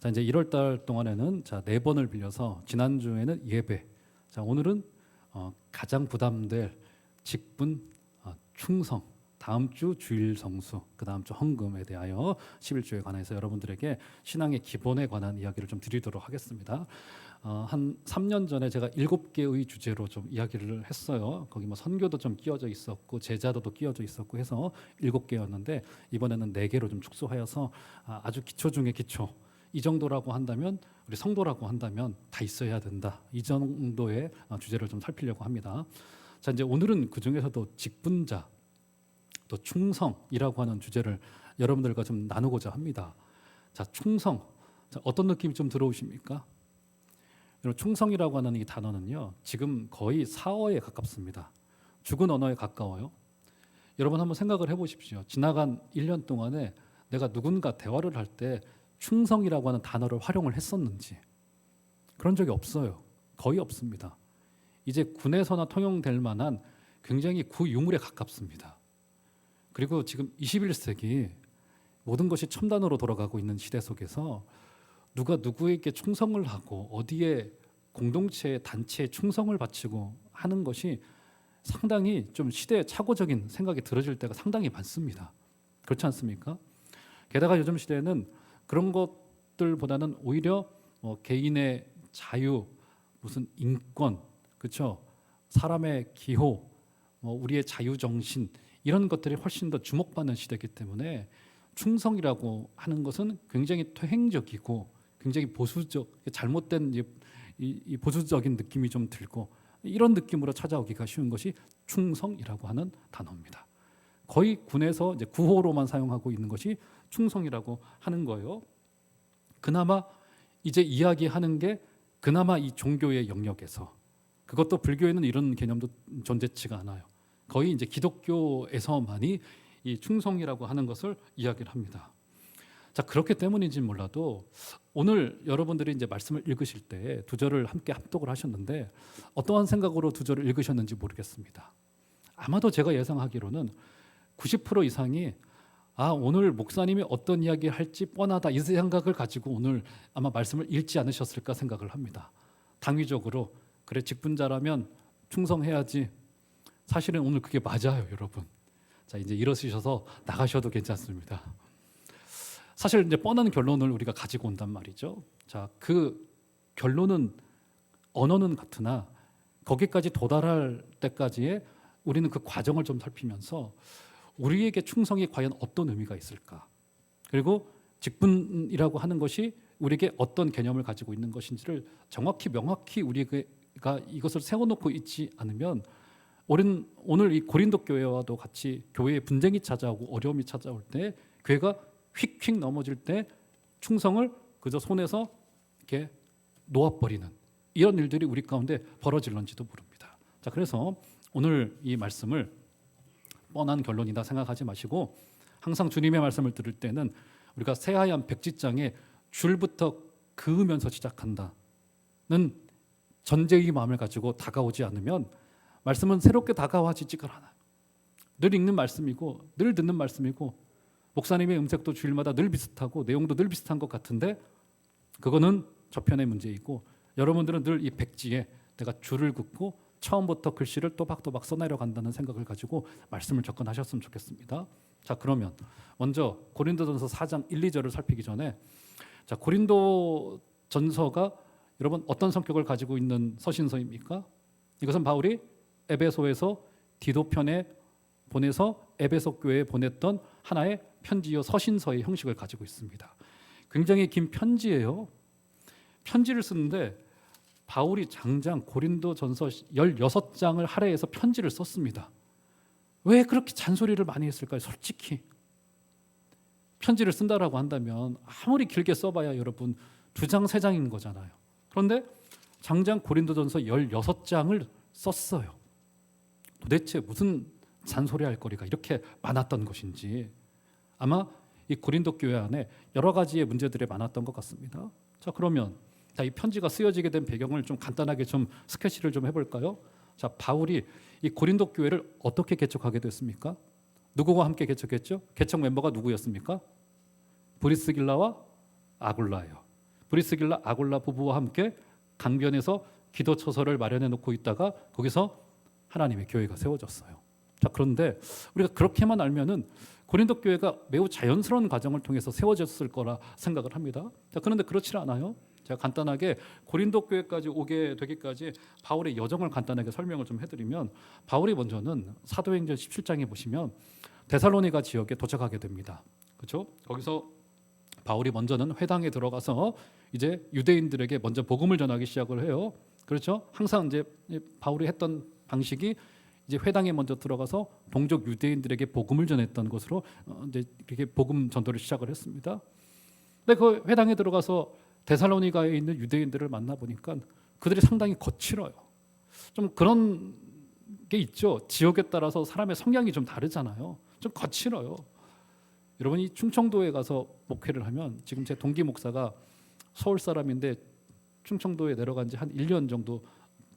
자, 이제 1월 달 동안에는 자, 4번을 빌려서 지난주에는 예배. 자, 오늘은 가장 부담될 직분, 충성. 다음 주 주일 성수, 그 다음 주 헌금에 대하여 11조에 관해서 여러분들에게 신앙의 기본에 관한 이야기를 좀 드리도록 하겠습니다. 한 3년 전에 제가 7개의 주제로 좀 이야기를 했어요. 거기 뭐 선교도 좀 끼워져 있었고 제자도도 끼워져 있었고 해서 7개였는데 이번에는 4개로 좀 축소하여서 아주 기초 중에 기초, 이 정도라고 한다면, 우리 성도라고 한다면 다 있어야 된다, 이 정도의 주제를 좀 살피려고 합니다. 자, 이제 오늘은 그 중에서도 직분자, 또 충성이라고 하는 주제를 여러분들과 좀 나누고자 합니다. 자, 충성. 자, 어떤 느낌이 좀 들어오십니까? 여러분, 충성이라고 하는 이 단어는요, 지금 거의 사어에 가깝습니다. 죽은 언어에 가까워요. 여러분 한번 생각을 해보십시오. 지나간 1년 동안에 내가 누군가 대화를 할 때 충성이라고 하는 단어를 활용을 했었는지 그런 적이 없어요. 거의 없습니다. 이제 군에서나 통용될 만한 굉장히 구유물에 가깝습니다. 그리고 지금 21세기 모든 것이 첨단으로 돌아가고 있는 시대 속에서 누가 누구에게 충성을 하고 어디에 공동체에 단체에 충성을 바치고 하는 것이 상당히 좀 시대착오적인 생각이 들어질 때가 상당히 많습니다. 그렇지 않습니까? 게다가 요즘 시대에는 그런 것들보다는 오히려 개인의 자유, 무슨 인권, 그렇죠? 사람의 기호, 우리의 자유정신, 이런 것들이 훨씬 더 주목받는 시대이기 때문에 충성이라고 하는 것은 굉장히 퇴행적이고 굉장히 보수적, 잘못된 이 보수적인 느낌이 좀 들고, 이런 느낌으로 찾아오기가 쉬운 것이 충성이라고 하는 단어입니다. 거의 군에서 이제 구호로만 사용하고 있는 것이 충성이라고 하는 거예요. 그나마 이제 이야기하는 게 그나마 이 종교의 영역에서, 그것도 불교에는 이런 개념도 존재치가 않아요. 거의 이제 기독교에서만이 이 충성이라고 하는 것을 이야기를 합니다. 자, 그렇기 때문인지 몰라도 오늘 여러분들이 이제 말씀을 읽으실 때 두 절을 함께 합독을 하셨는데 어떠한 생각으로 두 절을 읽으셨는지 모르겠습니다. 아마도 제가 예상하기로는 90% 이상이 오늘 목사님이 어떤 이야기 할지 뻔하다, 이 생각을 가지고 오늘 아마 말씀을 읽지 않으셨을까 생각을 합니다. 당위적으로 그래, 직분자라면 충성해야지. 사실은 오늘 그게 맞아요, 여러분. 자, 이제 일어서셔서 나가셔도 괜찮습니다. 사실 이제 뻔한 결론을 우리가 가지고 온단 말이죠. 자, 그 결론은, 언어는 같으나 거기까지 도달할 때까지의 우리는 그 과정을 좀 살피면서 우리에게 충성이 과연 어떤 의미가 있을까, 그리고 직분이라고 하는 것이 우리에게 어떤 개념을 가지고 있는 것인지를 정확히 명확히 우리가 이것을 세워놓고 있지 않으면 오늘 이 고린도 교회와도 같이 교회에 분쟁이 찾아오고 어려움이 찾아올 때, 교회가 휙휙 넘어질 때 충성을 그저 손에서 이렇게 놓아버리는 이런 일들이 우리 가운데 벌어질런지도 모릅니다. 자, 그래서 오늘 이 말씀을 뻔한 결론이다 생각하지 마시고, 항상 주님의 말씀을 들을 때는 우리가 새하얀 백지장에 줄부터 그으면서 시작한다는 전제의 마음을 가지고 다가오지 않으면 말씀은 새롭게 다가와지지가 않아요. 늘 읽는 말씀이고 늘 듣는 말씀이고, 목사님의 음색도 주일마다 늘 비슷하고 내용도 늘 비슷한 것 같은데 그거는 저편의 문제이고, 여러분들은 늘 이 백지에 내가 줄을 긋고 처음부터 글씨를 또박또박 써내려간다는 생각을 가지고 말씀을 접근하셨으면 좋겠습니다. 자, 그러면 먼저 고린도전서 4장 1, 2절을 살피기 전에, 자, 고린도전서가 여러분 어떤 성격을 가지고 있는 서신서입니까? 이것은 바울이 에베소에서 디도편에 보내서 에베소 교회에 보냈던 하나의 편지요 서신서의 형식을 가지고 있습니다. 굉장히 긴 편지예요. 편지를 쓰는데 바울이 장장 고린도전서 16장을 할애해서 편지를 썼습니다. 왜 그렇게 잔소리를 많이 했을까요? 솔직히 편지를 쓴다라고 한다면 아무리 길게 써봐야 여러분 2장, 3장인 거잖아요. 그런데 장장 고린도전서 16장을 썼어요. 도대체 무슨 잔소리 할 거리가 이렇게 많았던 것인지, 아마 이 고린도 교회 안에 여러 가지의 문제들이 많았던 것 같습니다. 자, 그러면 이 편지가 쓰여지게 된 배경을 좀 간단하게 좀 스케치를 좀 해볼까요? 자, 바울이 이 고린도 교회를 어떻게 개척하게 됐습니까? 누구와 함께 개척했죠? 개척 멤버가 누구였습니까? 브리스길라와 아굴라예요. 브리스길라 아굴라 부부와 함께 강변에서 기도 처소를 마련해 놓고 있다가 거기서 하나님의 교회가 세워졌어요. 자, 그런데 우리가 그렇게만 알면은 고린도 교회가 매우 자연스러운 과정을 통해서 세워졌을 거라 생각을 합니다. 자, 그런데 그렇지 않아요. 제가 간단하게 고린도 교회까지 오게 되기까지 바울의 여정을 간단하게 설명을 좀 해드리면, 바울이 먼저는 사도행전 17장에 보시면 데살로니가 지역에 도착하게 됩니다. 그렇죠? 거기서 바울이 먼저는 회당에 들어가서 이제 유대인들에게 먼저 복음을 전하기 시작을 해요. 그렇죠? 항상 이제 바울이 했던 방식이 이제 회당에 먼저 들어가서 동족 유대인들에게 복음을 전했던 것으로 이제 이렇게 복음 전도를 시작을 했습니다. 근데 그 회당에 들어가서 데살로니가에 있는 유대인들을 만나 보니까 그들이 상당히 거칠어요. 좀 그런 게 있죠. 지역에 따라서 사람의 성향이 좀 다르잖아요. 좀 거칠어요. 여러분이 충청도에 가서 목회를 하면, 지금 제 동기 목사가 서울 사람인데 충청도에 내려간 지 한 1년 정도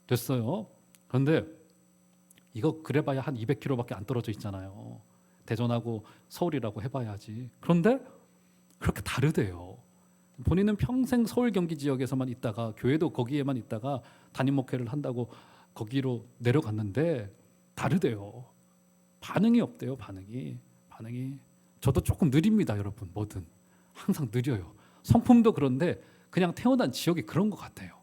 됐어요. 그런데 이거 그래봐야 한 200km밖에 안 떨어져 있잖아요. 대전하고 서울이라고 해봐야지. 그런데 그렇게 다르대요. 본인은 평생 서울 경기 지역에서만 있다가, 교회도 거기에만 있다가 담임 목회를 한다고 거기로 내려갔는데 다르대요. 반응이 없대요. 반응이. 저도 조금 느립니다, 여러분. 뭐든 항상 느려요. 성품도 그런데 그냥 태어난 지역이 그런 것 같아요.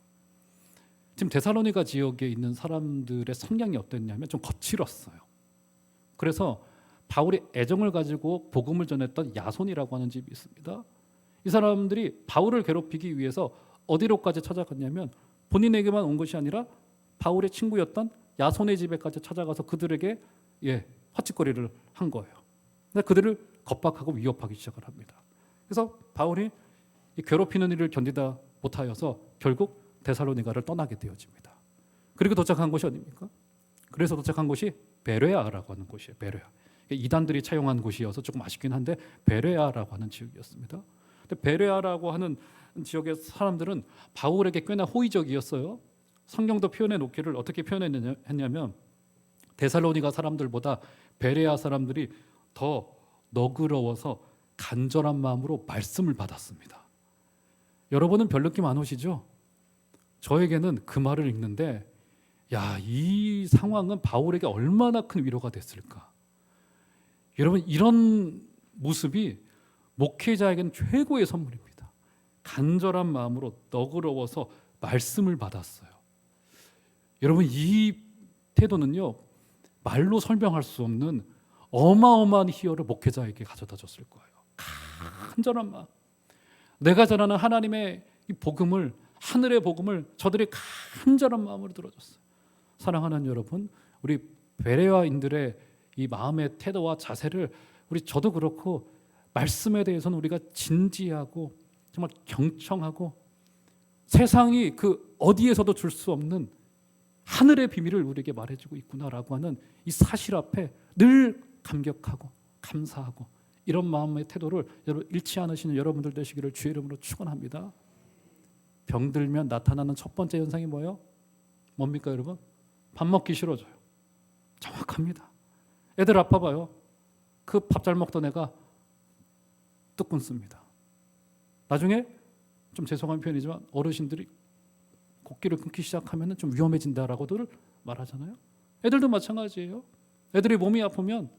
지금 데살로니가 지역에 있는 사람들의 성향이 어땠냐면 좀 거칠었어요. 그래서 바울이 애정을 가지고 복음을 전했던 야손이라고 하는 집이 있습니다. 이 사람들이 바울을 괴롭히기 위해서 어디로까지 찾아갔냐면, 본인에게만 온 것이 아니라 바울의 친구였던 야손의 집에까지 찾아가서 그들에게 헛짓거리를 한 거예요. 근데 그들을 겁박하고 위협하기 시작을 합니다. 그래서 바울이 이 괴롭히는 일을 견디다 못하여서 결국 데살로니가를 떠나게 되어집니다. 그리고 도착한 곳이 어디입니까? 그래서 도착한 곳이 베레아라고 하는 곳이에요. 베레아. 이단들이 차용한 곳이어서 조금 아쉽긴 한데 베레아라고 하는 지역이었습니다. 근데 베레아라고 하는 지역의 사람들은 바울에게 꽤나 호의적이었어요. 성경도 표현해 놓기를 어떻게 표현했냐면, 데살로니가 사람들보다 베레아 사람들이 더 너그러워서 간절한 마음으로 말씀을 받았습니다. 여러분은 별 느낌 안 오시죠? 저에게는 그 말을 읽는데, 이 상황은 바울에게 얼마나 큰 위로가 됐을까. 여러분, 이런 모습이 목회자에게는 최고의 선물입니다. 간절한 마음으로 너그러워서 말씀을 받았어요. 여러분, 이 태도는요, 말로 설명할 수 없는 어마어마한 희열을 목회자에게 가져다 줬을 거예요. 간절한 마음. 내가 전하는 하나님의 이 복음을, 하늘의 복음을 저들이 간절한 마음으로 들어줬어요. 사랑하는 여러분, 우리 베레아인들의 이 마음의 태도와 자세를 저도 그렇고 말씀에 대해서는 우리가 진지하고 정말 경청하고 세상이 그 어디에서도 줄 수 없는 하늘의 비밀을 우리에게 말해주고 있구나라고 하는 이 사실 앞에 늘 감격하고 감사하고, 이런 마음의 태도를 여러분 잃지 않으시는 여러분들 되시기를 주의 이름으로 축원합니다. 병들면 나타나는 첫 번째 현상이 뭐예요? 뭡니까 여러분? 밥 먹기 싫어져요. 정확합니다. 애들 아파봐요. 그 밥 잘 먹던 애가 뚝 끊습니다. 나중에 좀 죄송한 표현이지만 어르신들이 곡기를 끊기 시작하면 좀 위험해진다라고들 말하잖아요. 애들도 마찬가지예요. 애들이 몸이 아프면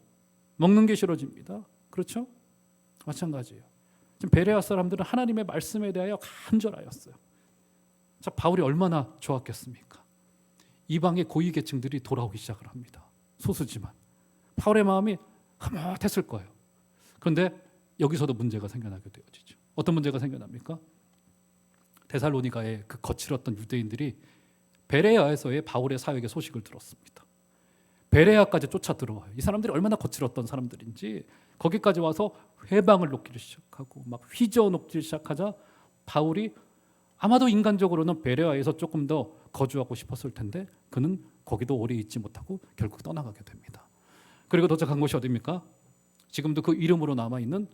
먹는 게 싫어집니다. 그렇죠? 마찬가지예요. 지금 베레아 사람들은 하나님의 말씀에 대하여 간절하였어요. 자, 바울이 얼마나 좋았겠습니까? 이방의 고위 계층들이 돌아오기 시작을 합니다. 소수지만 바울의 마음이 흐뭇했을 거예요. 그런데 여기서도 문제가 생겨나게 되어지죠. 어떤 문제가 생겨납니까? 데살로니가의 그 거칠었던 유대인들이 베레아에서의 바울의 사역의 소식을 들었습니다. 베레아까지 쫓아 들어와요. 이 사람들이 얼마나 거칠었던 사람들인지 거기까지 와서 회방을 놓기를 시작하고 막 휘저어 놓기 시작하자 바울이 아마도 인간적으로는 베레아에서 조금 더 거주하고 싶었을 텐데 그는 거기도 오래 있지 못하고 결국 떠나가게 됩니다. 그리고 도착한 곳이 어디입니까? 지금도 그 이름으로 남아있는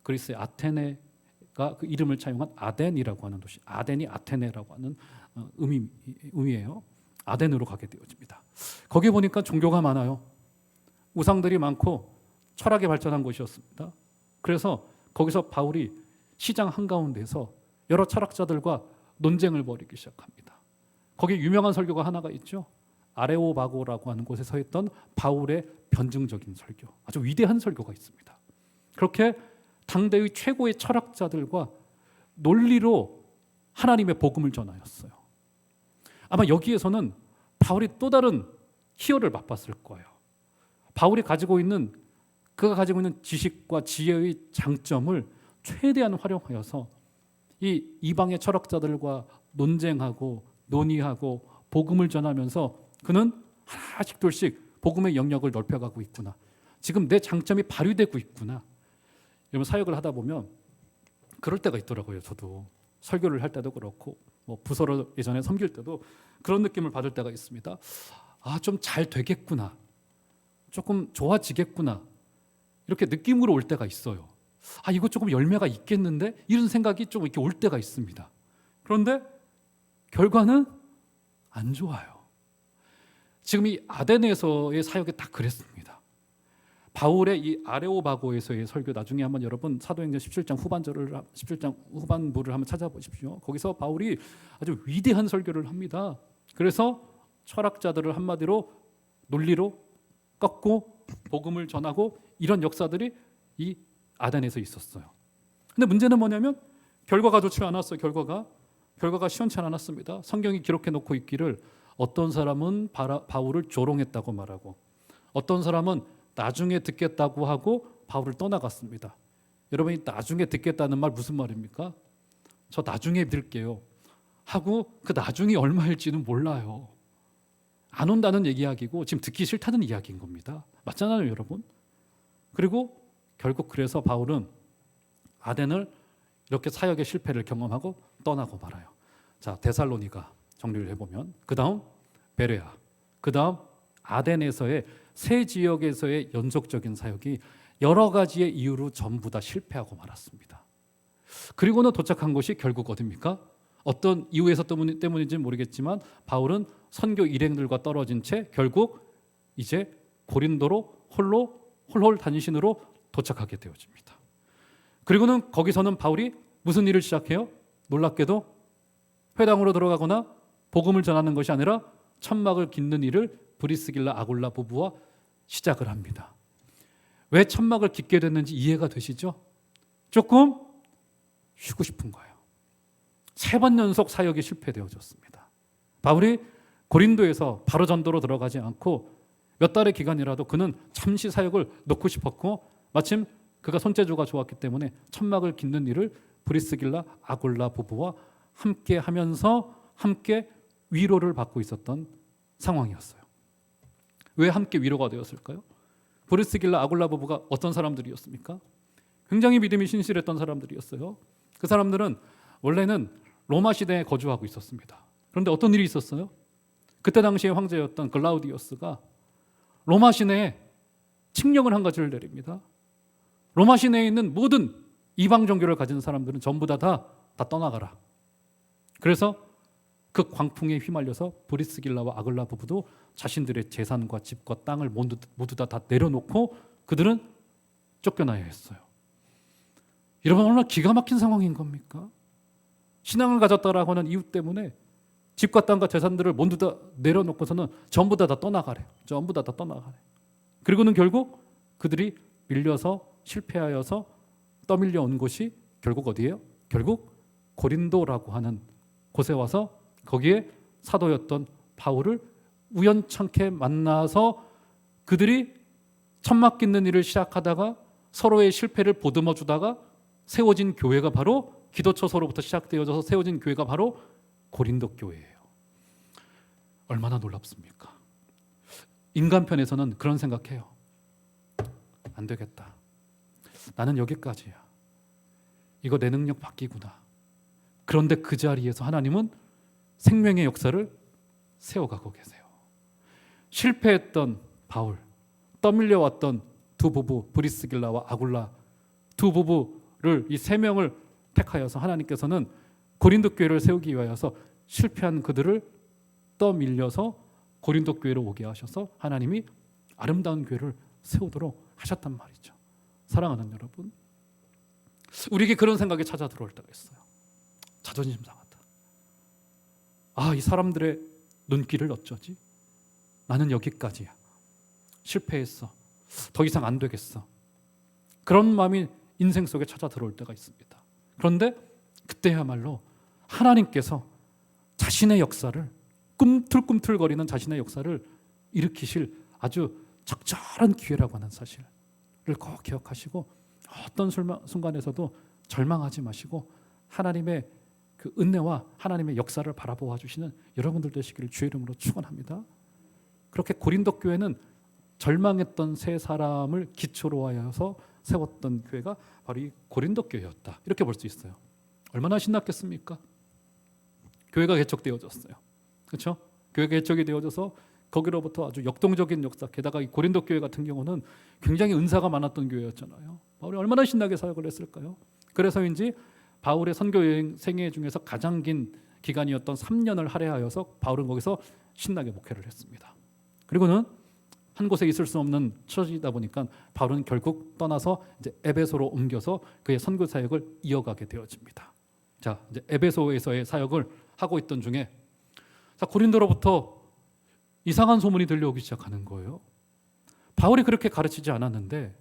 그리스의 아테네가 그 이름을 차용한 아덴이라고 하는 도시, 아덴이 아테네라고 하는 의미예요. 아덴으로 가게 되어집니다. 거기 보니까 종교가 많아요. 우상들이 많고 철학이 발전한 곳이었습니다. 그래서 거기서 바울이 시장 한가운데서 여러 철학자들과 논쟁을 벌이기 시작합니다. 거기 유명한 설교가 하나가 있죠. 아레오바고라고 하는 곳에 서 있던 바울의 변증적인 설교, 아주 위대한 설교가 있습니다. 그렇게 당대의 최고의 철학자들과 논리로 하나님의 복음을 전하였어요. 아마 여기에서는 바울이 또 다른 희열을 맛봤을 거예요. 바울이 그가 가지고 있는 지식과 지혜의 장점을 최대한 활용하여서 이 이방의 철학자들과 논쟁하고 논의하고 복음을 전하면서 그는 하나씩 둘씩 복음의 영역을 넓혀가고 있구나. 지금 내 장점이 발휘되고 있구나. 여러분, 사역을 하다 보면 그럴 때가 있더라고요. 저도 설교를 할 때도 그렇고 부서로 예전에 섬길 때도 그런 느낌을 받을 때가 있습니다. 좀 잘 되겠구나, 조금 좋아지겠구나, 이렇게 느낌으로 올 때가 있어요. 이거 조금 열매가 있겠는데, 이런 생각이 좀 이렇게 올 때가 있습니다. 그런데 결과는 안 좋아요. 지금 이 아덴에서의 사역이 딱 그랬습니다. 바울의 이 아레오바고에서의 설교, 나중에 한번 여러분 사도행전 17장 후반부를 한번 찾아보십시오. 거기서 바울이 아주 위대한 설교를 합니다. 그래서 철학자들을 한마디로 논리로 꺾고 복음을 전하고, 이런 역사들이 이 아덴에서 있었어요. 근데 문제는 뭐냐면 결과가 좋지 않았어요. 결과가 시원치 않았습니다. 성경이 기록해 놓고 있기를 어떤 사람은 바울을 조롱했다고 말하고, 어떤 사람은 나중에 듣겠다고 하고 바울을 떠나갔습니다. 여러분이 나중에 듣겠다는 말 무슨 말입니까? 저 나중에 들게요 하고 그 나중이 얼마일지는 몰라요. 안 온다는 이야기고 지금 듣기 싫다는 이야기인 겁니다. 맞잖아요, 여러분. 그리고 결국 그래서 바울은 아덴을 이렇게 사역의 실패를 경험하고 떠나고 말아요. 자, 데살로니가 정리를 해보면, 그 다음 베레아, 그 다음 아덴에서의 세 지역에서의 연속적인 사역이 여러 가지의 이유로 전부 다 실패하고 말았습니다. 그리고는 도착한 곳이 결국 어디입니까? 어떤 이유에서 때문인지는 모르겠지만 바울은 선교 일행들과 떨어진 채 결국 이제 고린도로 홀홀 단신으로 도착하게 되어집니다. 그리고는 거기서는 바울이 무슨 일을 시작해요? 놀랍게도 회당으로 들어가거나 복음을 전하는 것이 아니라 천막을 깃는 일을 브리스길라 아굴라 부부와 시작을 합니다. 왜 천막을 깃게 됐는지 이해가 되시죠? 조금 쉬고 싶은 거예요. 3번 연속 사역이 실패되어졌습니다. 바울이 고린도에서 바로 전도로 들어가지 않고 몇 달의 기간이라도 그는 잠시 사역을 놓고 싶었고, 마침 그가 손재주가 좋았기 때문에 천막을 깃는 일을 브리스길라 아굴라 부부와 함께 하면서 함께 위로를 받고 있었던 상황이었어요. 왜 함께 위로가 되었을까요? 브리스길라 아굴라 부부가 어떤 사람들이었습니까? 굉장히 믿음이 신실했던 사람들이었어요. 그 사람들은 원래는 로마 시대에 거주하고 있었습니다. 그런데 어떤 일이 있었어요? 그때 당시의 황제였던 글라우디우스가 로마 시내에 칙령을 한 가지를 내립니다. 로마 시내에 있는 모든 이방 종교를 가진 사람들은 전부 다 떠나가라. 그래서 그 광풍에 휘말려서 브리스길라와 아글라 부부도 자신들의 재산과 집과 땅을 모두 다 내려놓고 그들은 쫓겨나야 했어요. 여러분, 얼마나 기가 막힌 상황인 겁니까? 신앙을 가졌다라고 하는 이유 때문에 집과 땅과 재산들을 모두 다 내려놓고서는 전부 다 떠나가래. 전부 다 떠나가래. 그리고는 결국 그들이 밀려서 실패하여서 떠밀려 온 곳이 결국 어디예요? 결국 고린도라고 하는 곳에 와서 거기에 사도였던 바울을 우연찮게 만나서 그들이 천막 깃는 일을 시작하다가 서로의 실패를 보듬어 주다가 세워진 교회가 바로 기도처서로부터 시작되어져서 세워진 교회가 바로 고린도 교회예요. 얼마나 놀랍습니까? 인간편에서는 그런 생각해요. 안 되겠다. 나는 여기까지야. 이거 내 능력 바뀌구나. 그런데 그 자리에서 하나님은 생명의 역사를 세워가고 계세요. 실패했던 바울, 떠밀려왔던 두 부부 브리스길라와 아굴라 두 부부를 이 3명을 택하여서 하나님께서는 고린도 교회를 세우기 위하여서 실패한 그들을 떠밀려서 고린도 교회로 오게 하셔서 하나님이 아름다운 교회를 세우도록 하셨단 말이죠. 사랑하는 여러분, 우리에게 그런 생각이 찾아 들어올 때가 있어요. 자존심 상하다. 이 사람들의 눈길을 어쩌지? 나는 여기까지야. 실패했어. 더 이상 안 되겠어. 그런 마음이 인생 속에 찾아 들어올 때가 있습니다. 그런데 그때야말로 하나님께서 자신의 역사를, 꿈틀꿈틀거리는 자신의 역사를 일으키실 아주 적절한 기회라고 하는 사실을 꼭 기억하시고, 어떤 순간에서도 절망하지 마시고 하나님의 그 은혜와 하나님의 역사를 바라보아 주시는 여러분들 되시기를 주의 이름으로 축원합니다. 그렇게 고린도 교회는 절망했던 세 사람을 기초로 하여서 세웠던 교회가 바로 이 고린도 교회였다, 이렇게 볼 수 있어요. 얼마나 신났겠습니까? 교회가 개척되어졌어요. 그렇죠? 교회가 개척이 되어져서 거기로부터 아주 역동적인 역사, 게다가 이 고린도 교회 같은 경우는 굉장히 은사가 많았던 교회였잖아요. 바울이 얼마나 신나게 사역을 했을까요? 그래서인지 바울의 선교 여행 생애 중에서 가장 긴 기간이었던 3년을 할애하여서 바울은 거기서 신나게 목회를 했습니다. 그리고는 한 곳에 있을 수 없는 처지다 보니까 바울은 결국 떠나서 이제 에베소로 옮겨서 그의 선교 사역을 이어가게 되어집니다. 자, 이제 에베소에서의 사역을 하고 있던 중에 고린도로부터 이상한 소문이 들려오기 시작하는 거예요. 바울이 그렇게 가르치지 않았는데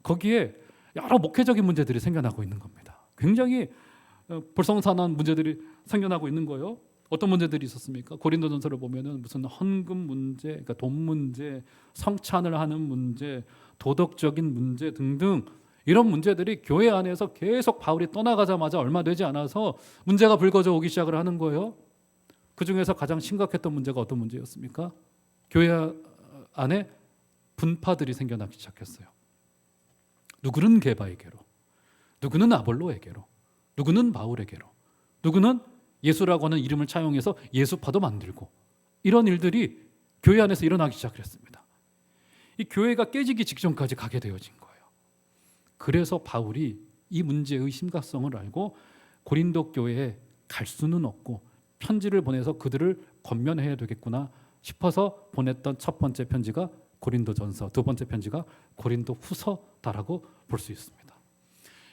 거기에 여러 목회적인 문제들이 생겨나고 있는 겁니다. 굉장히 불성산한 문제들이 생겨나고 있는 거예요. 어떤 문제들이 있었습니까? 고린도전서를 보면은 무슨 헌금 문제, 그러니까 돈 문제, 성찬을 하는 문제, 도덕적인 문제 등등 이런 문제들이 교회 안에서 계속 바울이 떠나가자마자 얼마 되지 않아서 문제가 불거져 오기 시작을 하는 거예요. 그 중에서 가장 심각했던 문제가 어떤 문제였습니까? 교회 안에 분파들이 생겨나기 시작했어요. 누구는 게바에게로, 누구는 아볼로에게로, 누구는 바울에게로, 누구는 예수라고 하는 이름을 차용해서 예수파도 만들고, 이런 일들이 교회 안에서 일어나기 시작했습니다. 이 교회가 깨지기 직전까지 가게 되어진 거예요. 그래서 바울이 이 문제의 심각성을 알고 고린도 교회에 갈 수는 없고 편지를 보내서 그들을 권면해야 되겠구나 싶어서 보냈던 첫 번째 편지가 고린도전서, 두 번째 편지가 고린도후서다라고 볼 수 있습니다.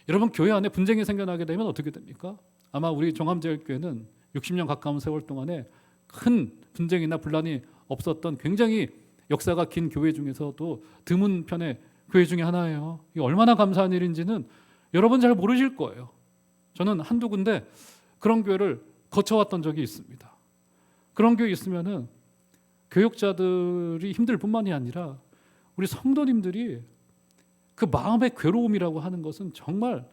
여러분, 교회 안에 분쟁이 생겨나게 되면 어떻게 됩니까? 아마 우리 종암제일교회는 60년 가까운 세월 동안에 큰 분쟁이나 분란이 없었던 굉장히 역사가 긴 교회 중에서도 드문 편의 교회 중에 하나예요. 이게 얼마나 감사한 일인지는 여러분 잘 모르실 거예요. 저는 한두 군데 그런 교회를 거쳐왔던 적이 있습니다. 그런 교회 있으면은 교육자들이 힘들 뿐만이 아니라 우리 성도님들이 그 마음의 괴로움이라고 하는 것은 정말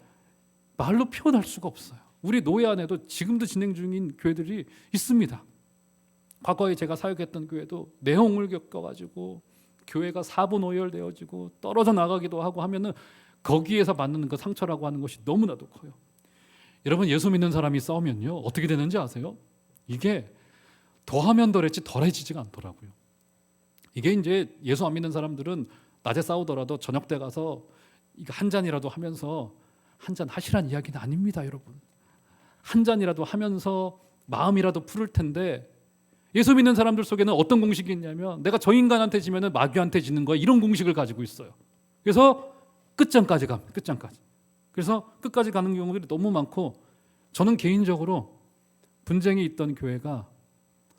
말로 표현할 수가 없어요. 우리 노예 안에도 지금도 진행 중인 교회들이 있습니다. 과거에 제가 사역했던 교회도 내홍을 겪어가지고 교회가 사분오열되어지고 떨어져 나가기도 하고 하면은 거기에서 받는 그 상처라고 하는 것이 너무나도 커요. 여러분, 예수 믿는 사람이 싸우면요 어떻게 되는지 아세요? 이게 더하면 덜했지 덜해지지가 않더라고요. 이게 이제 예수 안 믿는 사람들은 낮에 싸우더라도 저녁 때 가서 이거 한 잔이라도 하면서 한 잔 하시란 이야기는 아닙니다, 여러분. 한 잔이라도 하면서 마음이라도 풀을 텐데, 예수 믿는 사람들 속에는 어떤 공식이 있냐면 내가 저 인간한테 지면은 마귀한테 지는 거야, 이런 공식을 가지고 있어요. 그래서 끝장까지 갑니다. 끝장까지. 그래서 끝까지 가는 경우들이 너무 많고, 저는 개인적으로 분쟁이 있던 교회가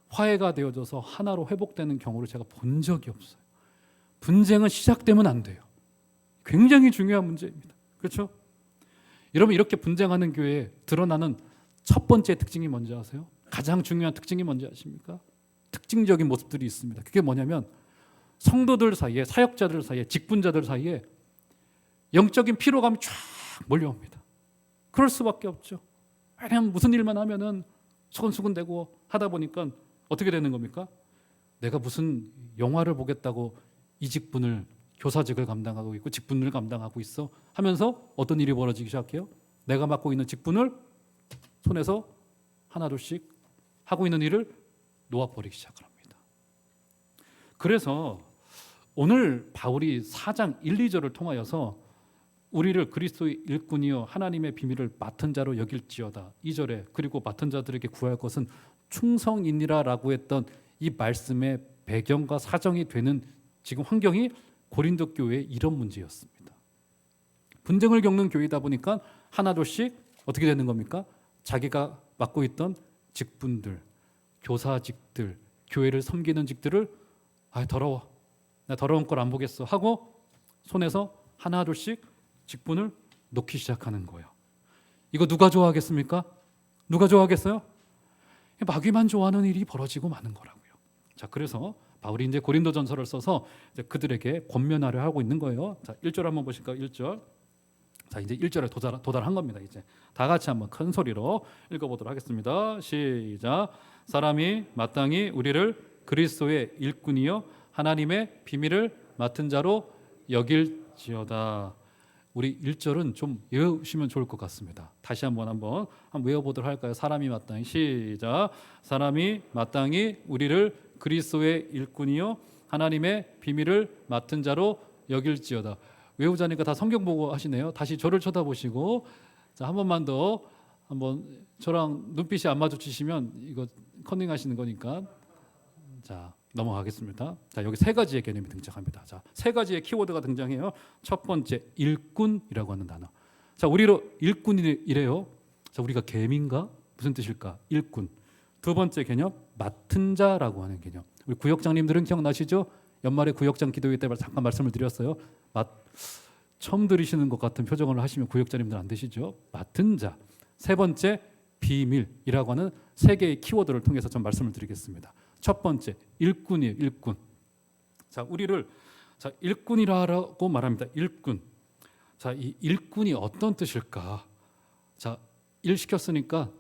화해가 되어져서 하나로 회복되는 경우를 제가 본 적이 없어요. 분쟁은 시작되면 안 돼요. 굉장히 중요한 문제입니다. 그렇죠? 여러분, 이렇게 분쟁하는 교회에 드러나는 첫 번째 특징이 뭔지 아세요? 가장 중요한 특징이 뭔지 아십니까? 특징적인 모습들이 있습니다. 그게 뭐냐면 성도들 사이에, 사역자들 사이에, 직분자들 사이에 영적인 피로감이 쫙 몰려옵니다. 그럴 수밖에 없죠. 왜냐하면 무슨 일만 하면은 수근수근대고 하다 보니까 어떻게 되는 겁니까? 내가 무슨 영화를 보겠다고 이 직분을, 교사직을 감당하고 있고 직분을 감당하고 있어 하면서 어떤 일이 벌어지기 시작해요? 내가 맡고 있는 직분을 손에서 하나둘씩 하고 있는 일을 놓아버리기 시작을 합니다. 그래서 오늘 바울이 4장 1, 2절을 통하여서 우리를 그리스도의 일꾼이요 하나님의 비밀을 맡은 자로 여길지어다 2절에, 그리고 맡은 자들에게 구할 것은 충성이니라 라고 했던 이 말씀의 배경과 사정이 되는 지금 환경이 고린도 교회의 이런 문제였습니다. 분쟁을 겪는 교회이다 보니까 하나둘씩 어떻게 되는 겁니까? 자기가 맡고 있던 직분들, 교사직들, 교회를 섬기는 직들을 더러워, 나 더러운 걸 안 보겠어 하고 손에서 하나 둘씩 직분을 놓기 시작하는 거예요. 이거 누가 좋아하겠습니까? 누가 좋아하겠어요? 마귀만 좋아하는 일이 벌어지고 마는 거라고요. 자, 그래서 바울이 이제 고린도전서를 써서 이제 그들에게 권면하려 하고 있는 거예요. 자, 1절 한번 보실까요? 1절. 자, 이제 1절에 도달한 겁니다. 이제 다 같이 한번 큰 소리로 읽어보도록 하겠습니다. 시작. 사람이 마땅히 우리를 그리스도의 일꾼이요 하나님의 비밀을 맡은 자로 여길지어다. 우리 1절은 좀 외우시면 좋을 것 같습니다. 다시 한번 외워보도록 할까요? 사람이 마땅히. 시작. 사람이 마땅히 우리를 그리스도의 일꾼이요 하나님의 비밀을 맡은 자로 여길지어다. 외우자니까 다 성경 보고 하시네요. 다시 저를 쳐다보시고, 자, 한 번만 더, 한번 저랑 눈빛이 안 마주치시면 이거 컨닝하시는 거니까. 자, 넘어가겠습니다. 자, 여기 세 가지의 개념이 등장합니다. 자, 세 가지의 키워드가 등장해요. 첫 번째, 일꾼이라고 하는 단어. 자, 우리로 일꾼이래요. 자, 우리가 개민가? 무슨 뜻일까? 일꾼. 두 번째 개념, 맡은 자라고 하는 개념. 우리 구역장님들은 기억나시죠? 연말에 구역장 기도회 때 잠깐 말씀을 드렸어요. 처음 들으시는 것 같은 표정을 하시면 구역장님들 안 되시죠? 맡은 자. 세 번째, 비밀이라고 하는 세 개의 키워드를 통해서 좀 말씀을 드리겠습니다. 첫 번째, 일꾼이에요. 일꾼. 자, 우리를 일꾼이라고 말합니다. 일꾼. 자, 이 일꾼이 어떤 뜻일까? 자, 일 시켰으니까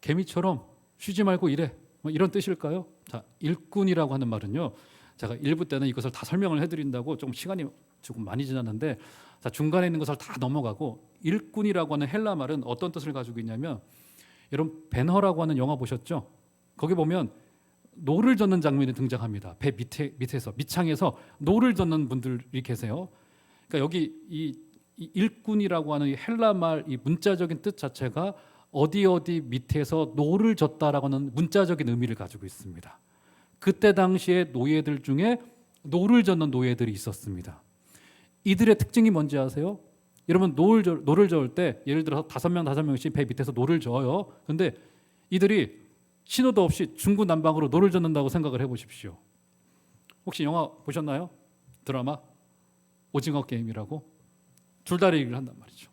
개미처럼 쉬지 말고 일해. 뭐 이런 뜻일까요? 자, 일꾼이라고 하는 말은요. 제가 1부 때는 이것을 다 설명을 해드린다고 조금 시간이 조금 많이 지났는데, 자, 중간에 있는 것을 다 넘어가고, 일꾼이라고 하는 헬라 말은 어떤 뜻을 가지고 있냐면, 여러분 벤허라고 하는 영화 보셨죠? 거기 보면 노를 젓는 장면이 등장합니다. 배 밑에서 밑창에서 노를 젓는 분들이 계세요. 그러니까 여기 이 일꾼이라고 하는 이 헬라 말 이 문자적인 뜻 자체가 어디 밑에서 노를 젓다라고 하는 문자적인 의미를 가지고 있습니다. 그때 당시에 노예들 중에 노를 젓는 노예들이 있었습니다. 이들의 특징이 뭔지 아세요? 여러분 노를 저을 때 예를 들어서 5명씩 배 밑에서 노를 저어요. 그런데 이들이 신호도 없이 중구난방으로 노를 젓는다고 생각을 해보십시오. 혹시 영화 보셨나요? 드라마 오징어 게임이라고 줄다리기를 한단 말이죠.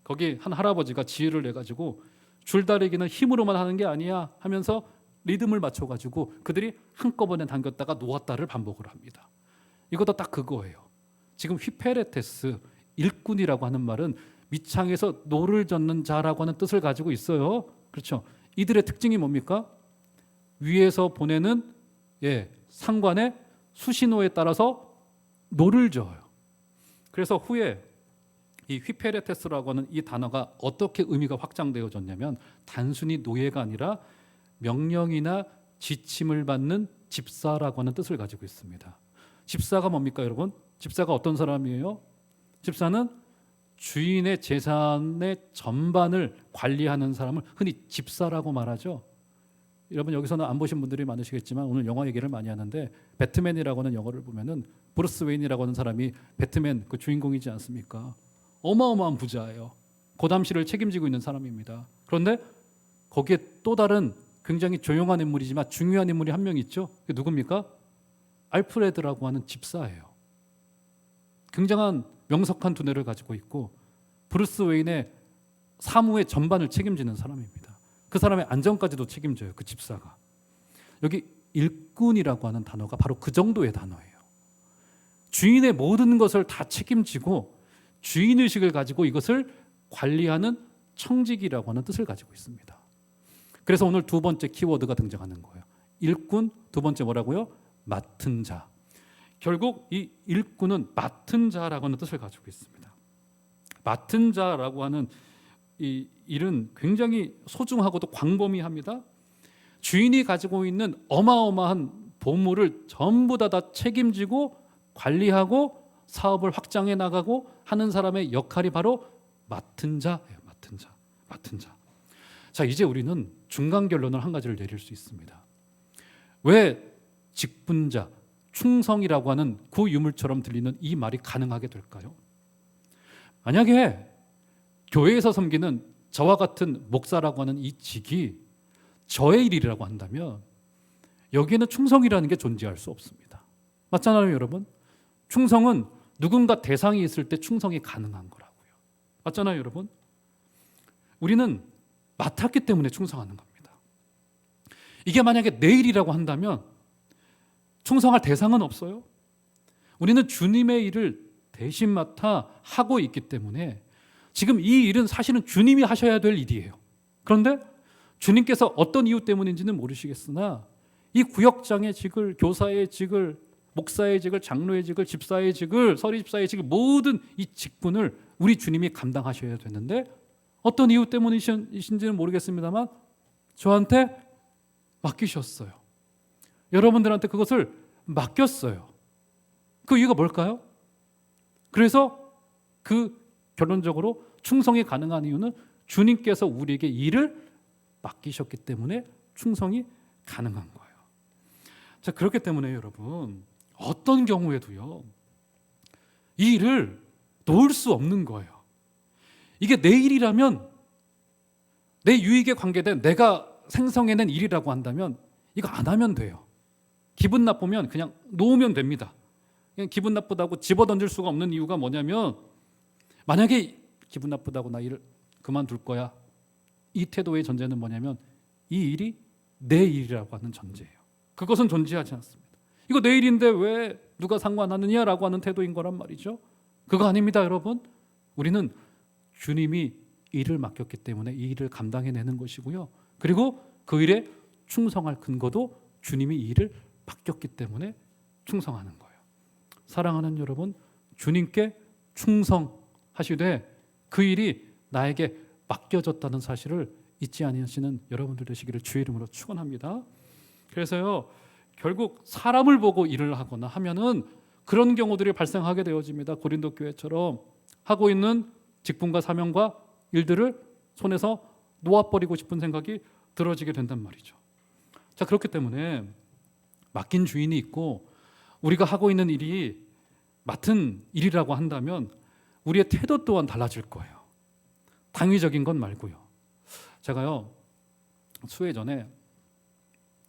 거기 한 할아버지가 지혜를 내가지고 줄다리기는 힘으로만 하는 게 아니야 하면서 리듬을 맞춰가지고 그들이 한꺼번에 당겼다가 놓았다를 반복을 합니다. 이것도 딱 그거예요. 지금 휘페레테스 일꾼이라고 하는 말은 밑창에서 노를 젓는 자라고 하는 뜻을 가지고 있어요. 그렇죠? 이들의 특징이 뭡니까? 위에서 보내는 상관의 수신호에 따라서 노를 저어요. 그래서 후에 이 휘페레테스라고 하는 이 단어가 어떻게 의미가 확장되어졌냐면 단순히 노예가 아니라 명령이나 지침을 받는 집사라고 하는 뜻을 가지고 있습니다. 집사가 뭡니까, 여러분? 집사가 어떤 사람이에요? 집사는 주인의 재산의 전반을 관리하는 사람을 흔히 집사라고 말하죠. 여러분 여기서는 안 보신 분들이 많으시겠지만 오늘 영화 얘기를 많이 하는데 배트맨이라고 하는 영화를 보면은 브루스 웨인이라고 하는 사람이 배트맨 그 주인공이지 않습니까? 어마어마한 부자예요. 고담시를 책임지고 있는 사람입니다. 그런데 거기에 또 다른 굉장히 조용한 인물이지만 중요한 인물이 한 명 있죠. 그게 누굽니까? 알프레드라고 하는 집사예요. 굉장한 명석한 두뇌를 가지고 있고 브루스 웨인의 사무의 전반을 책임지는 사람입니다. 그 사람의 안전까지도 책임져요. 그 집사가. 여기 일꾼이라고 하는 단어가 바로 그 정도의 단어예요. 주인의 모든 것을 다 책임지고 주인의식을 가지고 이것을 관리하는 청직이라고 하는 뜻을 가지고 있습니다. 그래서 오늘 두 번째 키워드가 등장하는 거예요. 일꾼, 두 번째 뭐라고요? 맡은 자. 결국 이 일꾼은 맡은 자라고 하는 뜻을 가지고 있습니다. 맡은 자라고 하는 이 일은 굉장히 소중하고도 광범위합니다. 주인이 가지고 있는 어마어마한 보물을 전부 다 책임지고 관리하고 사업을 확장해 나가고 하는 사람의 역할이 바로 맡은 자예요. 맡은 자. 자, 이제 우리는 중간 결론을 한 가지를 내릴 수 있습니다. 왜 직분자, 충성이라고 하는 구유물처럼 들리는 이 말이 가능하게 될까요? 만약에 교회에서 섬기는 저와 같은 목사라고 하는 이 직이 저의 일이라고 한다면 여기에는 충성이라는 게 존재할 수 없습니다. 맞잖아요, 여러분? 충성은 누군가 대상이 있을 때 충성이 가능한 거라고요. 맞잖아요, 여러분? 우리는 맡았기 때문에 충성하는 겁니다. 이게 만약에 내 일이라고 한다면 충성할 대상은 없어요. 우리는 주님의 일을 대신 맡아 하고 있기 때문에 지금 이 일은 사실은 주님이 하셔야 될 일이에요. 그런데 주님께서 어떤 이유 때문인지는 모르시겠으나 이 구역장의 직을, 교사의 직을, 목사의 직을, 장로의 직을, 집사의 직을, 서리 집사의 직을, 모든 이 직분을 우리 주님이 감당하셔야 되는데 어떤 이유 때문이신지는 모르겠습니다만 저한테 맡기셨어요. 여러분들한테 그것을 맡겼어요. 그 이유가 뭘까요? 그래서 그 결론적으로 충성이 가능한 이유는 주님께서 우리에게 일을 맡기셨기 때문에 충성이 가능한 거예요. 자, 그렇기 때문에 여러분 어떤 경우에도요 이 일을 놓을 수 없는 거예요. 이게 내 일이라면 내 유익에 관계된 내가 생성해낸 일이라고 한다면 이거 안 하면 돼요. 기분 나쁘면 그냥 놓으면 됩니다. 그냥 기분 나쁘다고 집어던질 수가 없는 이유가 뭐냐면 만약에 기분 나쁘다고 나 일을 그만둘 거야. 이 태도의 전제는 뭐냐면 이 일이 내 일이라고 하는 전제예요. 그것은 존재하지 않습니다. 이거 내 일인데 왜 누가 상관하느냐라고 하는 태도인 거란 말이죠. 그거 아닙니다, 여러분. 우리는 주님이 일을 맡겼기 때문에 이 일을 감당해내는 것이고요. 그리고 그 일에 충성할 근거도 주님이 이 일을 맡겼기 때문에 충성하는 거예요. 사랑하는 여러분, 주님께 충성하시되 그 일이 나에게 맡겨졌다는 사실을 잊지 아니하시는 여러분들 되시기를 주의 이름으로 축원합니다. 그래서요, 결국 사람을 보고 일을 하거나 하면은 그런 경우들이 발생하게 되어집니다. 고린도 교회처럼 하고 있는 직분과 사명과 일들을 손에서 놓아버리고 싶은 생각이 들어지게 된단 말이죠. 자, 그렇기 때문에 맡긴 주인이 있고 우리가 하고 있는 일이 맡은 일이라고 한다면 우리의 태도 또한 달라질 거예요. 당위적인 건 말고요. 제가요 수회 전에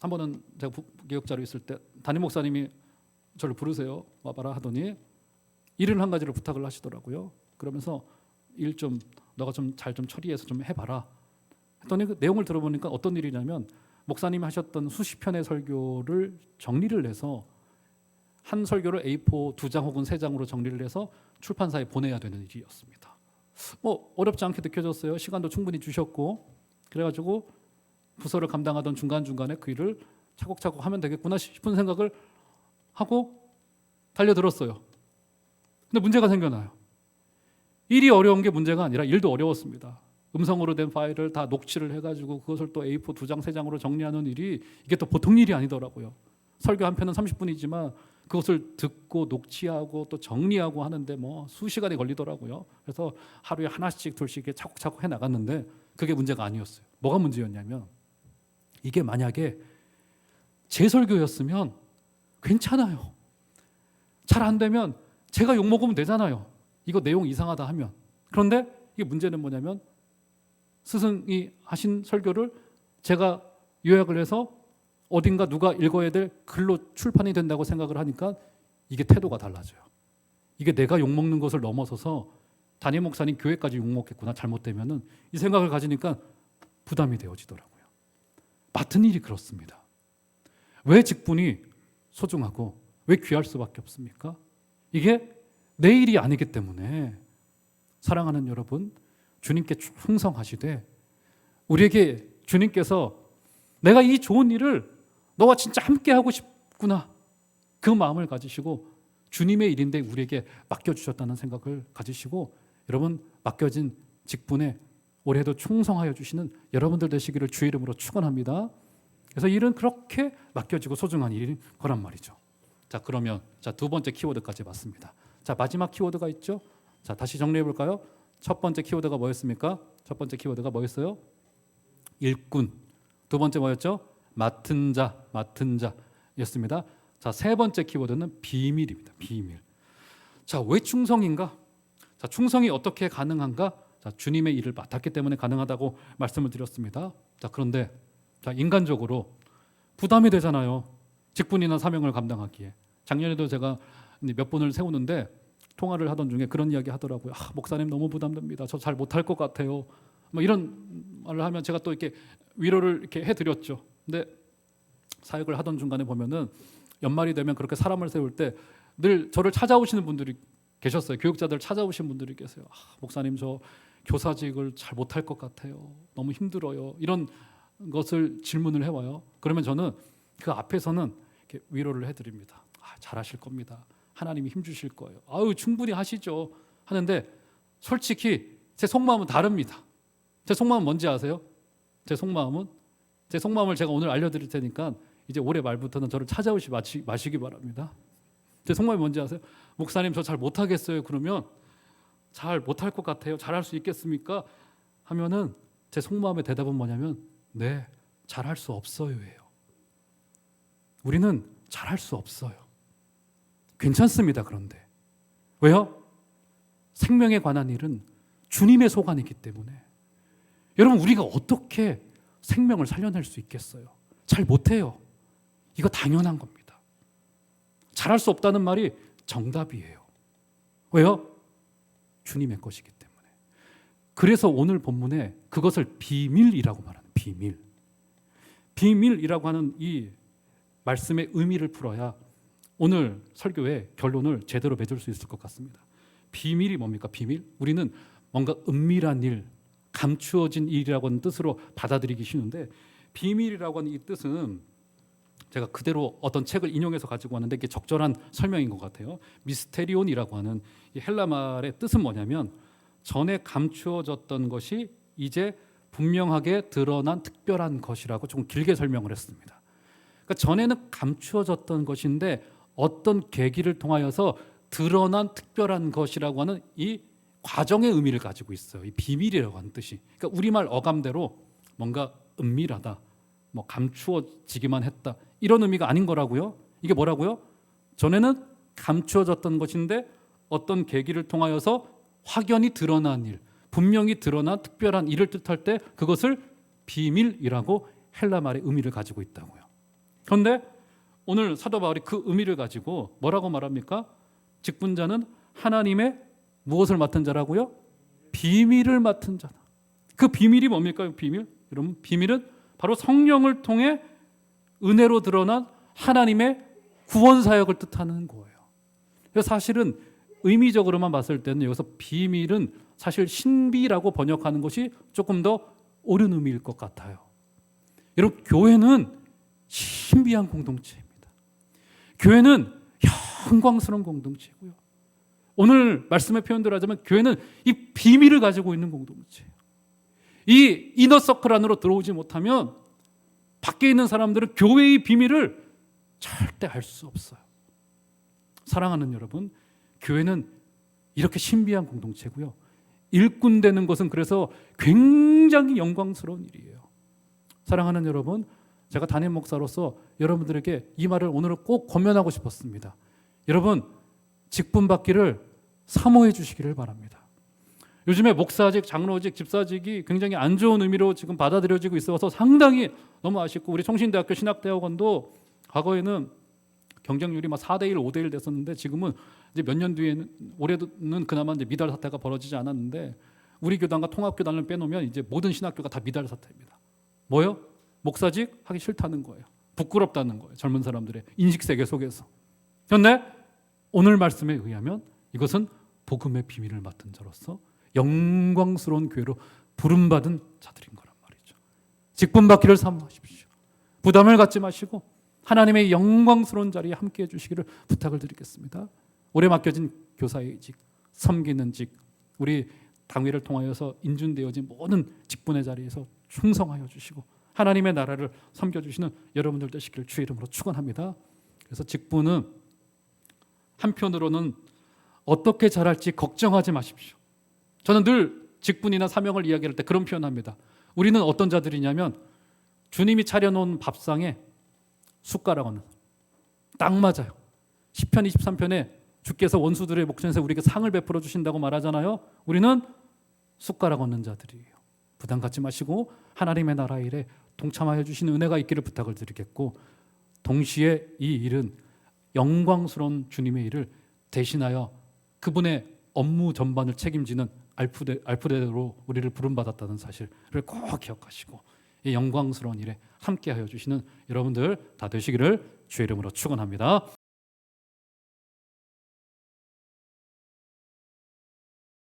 한 번은 제가 기억자로 있을 때 담임 목사님이 저를 부르세요. 와봐라 하더니 일을 한 가지를 부탁을 하시더라고요. 그러면서 일 좀 너가 좀 잘 좀 처리해서 좀 해봐라 했더니 그 내용을 들어보니까 어떤 일이냐면 목사님이 하셨던 수십 편의 설교를 정리를 해서 한 설교를 A4 2장 혹은 3장으로 정리를 해서 출판사에 보내야 되는 일이었습니다. 뭐 어렵지 않게 느껴졌어요. 시간도 충분히 주셨고 그래가지고 부서를 감당하던 중간중간에 그 일을 차곡차곡 하면 되겠구나 싶은 생각을 하고 달려들었어요. 근데 문제가 생겨나요. 일이 어려운 게 문제가 아니라 일도 어려웠습니다. 음성으로 된 파일을 다 녹취를 해가지고 그것을 또 A4 2장 3장으로 정리하는 일이 이게 또 보통 일이 아니더라고요. 설교 한 편은 30분이지만 그것을 듣고 녹취하고 또 정리하고 하는데 뭐 수시간이 걸리더라고요. 그래서 하루에 하나씩 둘씩 차곡차곡 해나갔는데 그게 문제가 아니었어요. 뭐가 문제였냐면 이게 만약에 제 설교였으면 괜찮아요. 잘 안 되면 제가 욕먹으면 되잖아요. 이거 내용 이상하다 하면. 그런데 이게 문제는 뭐냐면 스승이 하신 설교를 제가 요약을 해서 어딘가 누가 읽어야 될 글로 출판이 된다고 생각을 하니까 이게 태도가 달라져요. 이게 내가 욕먹는 것을 넘어서서 담임 목사님 교회까지 욕먹겠구나 잘못되면은 이 생각을 가지니까 부담이 되어지더라고요. 맡은 일이 그렇습니다. 왜 직분이 소중하고 왜 귀할 수밖에 없습니까? 이게 내 일이 아니기 때문에 사랑하는 여러분, 주님께 충성하시되 우리에게 주님께서 내가 이 좋은 일을 너와 진짜 함께 하고 싶구나 그 마음을 가지시고 주님의 일인데 우리에게 맡겨주셨다는 생각을 가지시고 여러분 맡겨진 직분에 올해도 충성하여 주시는 여러분들 되시기를 주의 이름으로 축원합니다. 그래서 일은 그렇게 맡겨지고 소중한 일인 거란 말이죠. 자, 그러면 두 번째 키워드까지 봤습니다. 자, 마지막 키워드가 있죠. 자, 다시 정리해 볼까요? 첫 번째 키워드가 뭐였습니까? 첫 번째 키워드가 뭐였어요? 일꾼. 두 번째 뭐였죠? 맡은 자였습니다. 자, 세 번째 키워드는 비밀입니다. 비밀. 자, 왜 충성인가? 자, 충성이 어떻게 가능한가? 자, 주님의 일을 맡았기 때문에 가능하다고 말씀을 드렸습니다. 자, 그런데 자, 인간적으로 부담이 되잖아요. 직분이나 사명을 감당하기에. 작년에도 제가 몇 번을 세우는데 통화를 하던 중에 그런 이야기 하더라고요. 목사님 너무 부담됩니다. 저 잘 못할 것 같아요. 뭐 이런 말을 하면 제가 또 이렇게 위로를 이렇게 해드렸죠. 근데 사역을 하던 중간에 보면은 연말이 되면 그렇게 사람을 세울 때 늘 저를 찾아오시는 분들이 계셨어요. 교육자들 찾아오신 분들이 계세요. 목사님 저 교사직을 잘 못할 것 같아요. 너무 힘들어요. 이런 것을 질문을 해와요. 그러면 저는 그 앞에서는 이렇게 위로를 해드립니다. 잘하실 겁니다. 하나님이 힘주실 거예요. 충분히 하시죠. 하는데 솔직히 제 속마음은 다릅니다. 제 속마음은 뭔지 아세요? 제 속마음을 제가 오늘 알려드릴 테니까 이제 올해 말부터는 저를 찾아오시 마시기 바랍니다. 제 속마음이 뭔지 아세요? 목사님 저 잘 못하겠어요. 그러면 잘 못할 것 같아요. 잘할 수 있겠습니까? 하면은 제 속마음의 대답은 뭐냐면 네, 잘할 수 없어요예요. 우리는 잘할 수 없어요. 괜찮습니다. 그런데 왜요? 생명에 관한 일은 주님의 소관이기 때문에 여러분 우리가 어떻게 생명을 살려낼 수 있겠어요? 잘 못해요. 이거 당연한 겁니다. 잘할 수 없다는 말이 정답이에요. 왜요? 주님의 것이기 때문에. 그래서 오늘 본문에 그것을 비밀이라고 말하는 비밀. 비밀이라고 하는 이 말씀의 의미를 풀어야 오늘 설교의 결론을 제대로 맺을 수 있을 것 같습니다. 비밀이 뭡니까? 비밀? 우리는 뭔가 은밀한 일, 감추어진 일이라고 하는 뜻으로 받아들이기 쉬운데 비밀이라고 하는 이 뜻은 제가 그대로 어떤 책을 인용해서 가지고 왔는데 이게 적절한 설명인 것 같아요. 미스테리온이라고 하는 이 헬라 말의 뜻은 뭐냐면 전에 감추어졌던 것이 이제 분명하게 드러난 특별한 것이라고 조금 길게 설명을 했습니다. 그러니까 전에는 감추어졌던 것인데 어떤 계기를 통하여서 드러난 특별한 것이라고 하는 이 과정의 의미를 가지고 있어요. 이 비밀이라고 하는 뜻이. 그러니까 우리말 어감대로 뭔가 은밀하다, 뭐 감추어지기만 했다 이런 의미가 아닌 거라고요. 이게 뭐라고요? 전에는 감추어졌던 것인데 어떤 계기를 통하여서 확연히 드러난 일, 분명히 드러난 특별한 일을 뜻할 때 그것을 비밀이라고 헬라 말의 의미를 가지고 있다고요. 그런데 오늘 사도 바울이 그 의미를 가지고 뭐라고 말합니까? 직분자는 하나님의 무엇을 맡은 자라고요? 비밀을 맡은 자다. 그 비밀이 뭡니까? 비밀? 여러분, 비밀은 바로 성령을 통해 은혜로 드러난 하나님의 구원 사역을 뜻하는 거예요. 그래서 사실은 의미적으로만 봤을 때는 여기서 비밀은 사실 신비라고 번역하는 것이 조금 더 옳은 의미일 것 같아요. 여러분, 교회는 신비한 공동체입니다. 교회는 영광스러운 공동체고요. 오늘 말씀의 표현대로 하자면 교회는 이 비밀을 가지고 있는 공동체예요. 이 이너서클 안으로 들어오지 못하면 밖에 있는 사람들은 교회의 비밀을 절대 알 수 없어요. 사랑하는 여러분, 교회는 이렇게 신비한 공동체고요. 일꾼 되는 것은 그래서 굉장히 영광스러운 일이에요. 사랑하는 여러분, 제가 담임 목사로서 여러분들에게 이 말을 오늘 꼭 권면하고 싶었습니다. 여러분, 직분 받기를 사모해 주시기를 바랍니다. 요즘에 목사직, 장로직, 집사직이 굉장히 안 좋은 의미로 지금 받아들여지고 있어서 상당히 너무 아쉽고 우리 성신대학교 신학대학원도 과거에는 경쟁률이 막 4대1, 5대1 됐었는데 지금은 이제 몇 년 뒤에는 올해는 그나마 이제 미달 사태가 벌어지지 않았는데 우리 교단과 통합교단을 빼놓으면 이제 모든 신학교가 다 미달 사태입니다. 뭐요? 목사직 하기 싫다는 거예요. 부끄럽다는 거예요. 젊은 사람들의 인식세계 속에서. 그런데 오늘 말씀에 의하면 이것은 복음의 비밀을 맡은 자로서 영광스러운 교회로 부름받은 자들인 거란 말이죠. 직분 받기를 사모하십시오. 부담을 갖지 마시고 하나님의 영광스러운 자리에 함께해 주시기를 부탁을 드리겠습니다. 올해 맡겨진 교사의 직, 섬기는 직, 우리 당회를 통하여서 인준되어진 모든 직분의 자리에서 충성하여 주시고 하나님의 나라를 섬겨주시는 여러분들 되시기를 주의 이름으로 축원합니다. 그래서 직분은 한편으로는 어떻게 잘할지 걱정하지 마십시오. 저는 늘 직분이나 사명을 이야기할 때 그런 표현합니다. 우리는 어떤 자들이냐면 주님이 차려놓은 밥상에 숟가락 얹는 딱 맞아요. 시편 23편에 주께서 원수들의 목전에서 우리에게 상을 베풀어 주신다고 말하잖아요. 우리는 숟가락 얹는 자들이에요. 부담 갖지 마시고 하나님의 나라 일에 동참하여 주시는 은혜가 있기를 부탁을 드리겠고, 동시에 이 일은 영광스러운 주님의 일을 대신하여 그분의 업무 전반을 책임지는 알프레도로 우리를 부름받았다는 사실을 꼭 기억하시고, 이 영광스러운 일에 함께하여 주시는 여러분들 다 되시기를 주의 이름으로 축원합니다.